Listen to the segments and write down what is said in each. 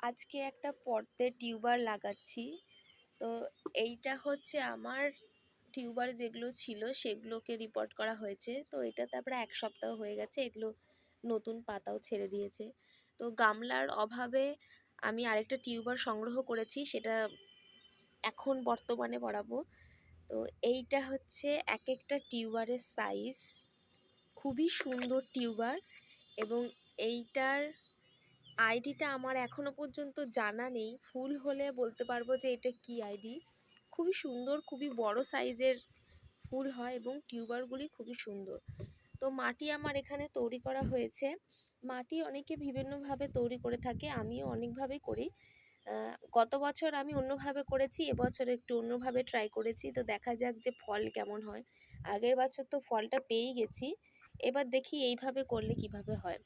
আজকে একটা পর্দার টিউবার লাগাচ্ছি। তো এইটা হচ্ছে আমার টিউবার যেগুলো ছিল সেগুলোকে রিপোর্ট করা হয়েছে। তো এটা তারপরে 1 সপ্তাহ হয়ে গেছে, এগুলো নতুন পাতাও ছেড়ে দিয়েছে। তো গামলার অভাবে আমি আরেকটা টিউবার সংগ্রহ করেছি, সেটা এখন বর্তমানে বরাবো। তো এইটা হচ্ছে এক একটা টিউবারের সাইজ, খুবই সুন্দর টিউবার। এবং এইটার আইডিটা আমার এখনো পর্যন্ত জানা নেই, ভুল হলে বলতে পারবো যে এটা কি আইডি। খুবই সুন্দর, খুবই বড় সাইজের ফুল হয় এবং টিউবারগুলি খুবই সুন্দর। তো মাটি আমার এখানে তৈরি করা হয়েছে। মাটি অনেকে বিভিন্নভাবে তৈরি করে থাকে, আমিও অনেকভাবেই করি। গত বছর আমি অন্যভাবে করেছি, এবছর একটু অন্যভাবে ট্রাই করেছি। তো দেখা যাক যে ফল কেমন হয়। আগের বছর তো ফলটা পেয়েই গেছি, এবার দেখি এইভাবে করলে কিভাবে হয়।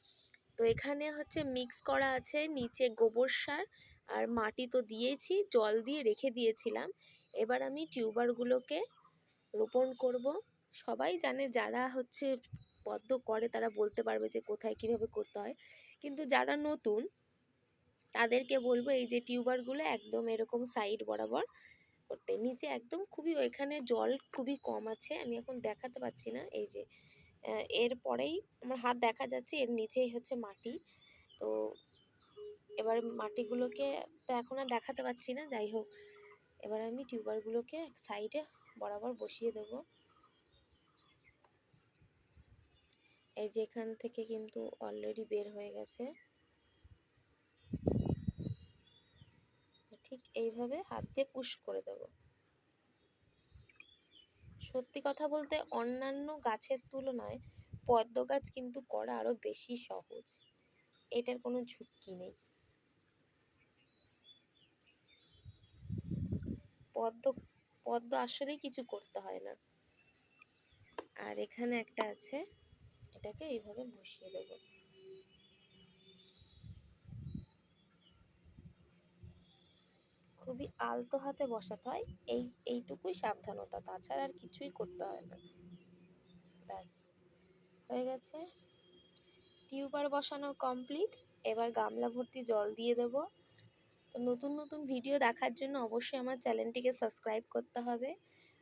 তো এখানে হচ্ছে মিক্স করা আছে নিচে গোবর সার আর মাটি তো দিয়েছি, জল দিয়ে রেখে দিয়েছিলাম। এবার আমি টিউবারগুলোকে রোপণ করব। সবাই জানে, যারা হচ্ছে পদ্ম করে তারা বলতে পারবে যে কোথায় কিভাবে করতে হয়, কিন্তু যারা নতুন তাদেরকে বলবো এই যে টিউবারগুলো একদম এরকম সাইড বরাবর করতে। নিচে একদম খুবই, ওইখানে জল খুবই কম আছে, আমি এখন দেখাতে পাচ্ছি না। এই যে এরপরেই আমার হাত দেখা যাচ্ছে, এর নিচেই হচ্ছে মাটি। তো এবার মাটিগুলোকে তো এখন আর দেখাতে পাচ্ছি না, যাই হোক এবার আমি টিউবারগুলোকে এক সাইডে বরাবর বসিয়ে দেব। এই যে এখান থেকে কিন্তু অলরেডি বের হয়ে গেছে। ঠিক এইভাবে হাত দিয়ে পুশ করে দেব। সত্যি কথা বলতে অন্যান্য গাছের তুলনায় পদ্ম গাছ কিন্তু করা আরো বেশি সহজ, এটার কোনো ঝুঁকি নেই। পদ্ম পদ্ম আসলেই কিছু করতে হয় না। আর এখানে একটা আছে, এটাকে এইভাবে বসিয়ে দেব। খুবই আলতো হাতে বসাতে হয়, এইটুকুই সাবধানতা, তাছাড়া আর কিছুই করতে হয় না। ব্যাস হয়ে গেছে, টিউবার বসানো কমপ্লিট। এবার গামলা ভর্তি জল দিয়ে দেব। তো নতুন নতুন ভিডিও দেখার জন্য অবশ্যই আমার চ্যানেলটিকে সাবস্ক্রাইব করতে হবে।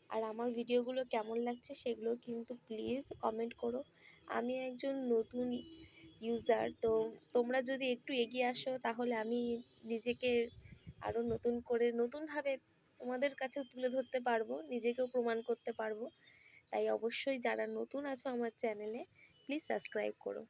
আর আমার ভিডিওগুলো কেমন লাগছে সেগুলো কিন্তু প্লিজ কমেন্ট করো। আমি একজন নতুন ইউজার, তো তোমরা যদি একটু এগিয়ে আসো তাহলে আমি নিজেকে আরও নতুন করে নতুনভাবে তোমাদের কাছেও তুলে ধরতে পারবো, নিজেকেও প্রমাণ করতে পারবো। তাই অবশ্যই যারা নতুন আছো আমার চ্যানেলে, প্লিজ সাবস্ক্রাইব করো।